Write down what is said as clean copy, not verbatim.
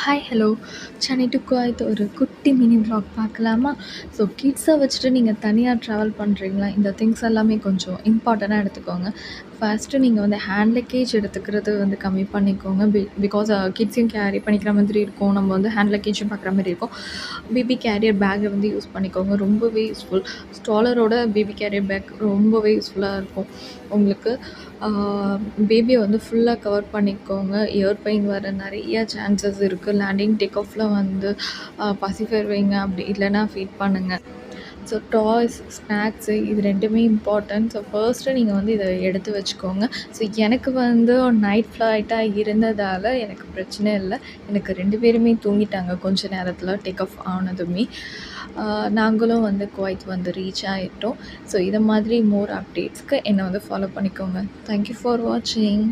Hi hello Chennai to Kuwait ஒரு குட்டி mini vlog பார்க்கலாமா? ஸோ கிட்ஸை வச்சுட்டு நீங்கள் தனியாக ட்ராவல் பண்ணுறீங்களா? இந்த திங்ஸ் எல்லாமே கொஞ்சம் இம்பார்ட்டண்ட்டாக எடுத்துக்கோங்க. ஃபர்ஸ்ட்டு நீங்கள் வந்து ஹேண்ட் லக்கேஜ் எடுத்துக்கிறது வந்து கம்மி பண்ணிக்கோங்க. பிகாஸ் கிட்ஸையும் கேரி பண்ணிக்கிற மாதிரி இருக்கும். நம்ம வந்து ஹேண்ட் லக்கேஜும் பார்க்குற மாதிரி இருக்கும். பேபி கேரியர் பேக்கை வந்து யூஸ் பண்ணிக்கோங்க. ரொம்பவே யூஸ்ஃபுல். ஸ்டாலரோட பேபி கேரியர் பேக் ரொம்பவே யூஸ்ஃபுல்லாக இருக்கும் உங்களுக்கு. பேபியை வந்து ஃபுல்லாக கவர் பண்ணிக்கோங்க. இயர் பெயின் வர நிறைய சான்சஸ் இருக்குது. லேண்டிங் டேக் ஆஃபில் வந்து பசிஃபயர் வைங்க, அப்படி இல்லைன்னா ஃபீட் பண்ணுங்கள். ஸோ டாய்ஸ், ஸ்நாக்ஸு இது 2மே இம்பார்ட்டன்ட். ஸோ ஃபர்ஸ்ட்டு நீங்கள் வந்து இதை எடுத்து வச்சுக்கோங்க. ஸோ எனக்கு வந்து நைட் ஃப்ளைட்டாக இருந்ததால் எனக்கு பிரச்சனை இல்லை. எனக்கு 2 பேருமே தூங்கிட்டாங்க கொஞ்ச நேரத்தில் டேக் ஆஃப் ஆனதுமே. நாங்களும் வந்து குவைத் வந்து ரீச் ஆகிட்டோம். ஸோ இதை மாதிரி மோர் அப்டேட்ஸ்க்கு என்னை வந்து ஃபாலோ பண்ணிக்கோங்க. தேங்க்யூ ஃபார் வாட்சிங்.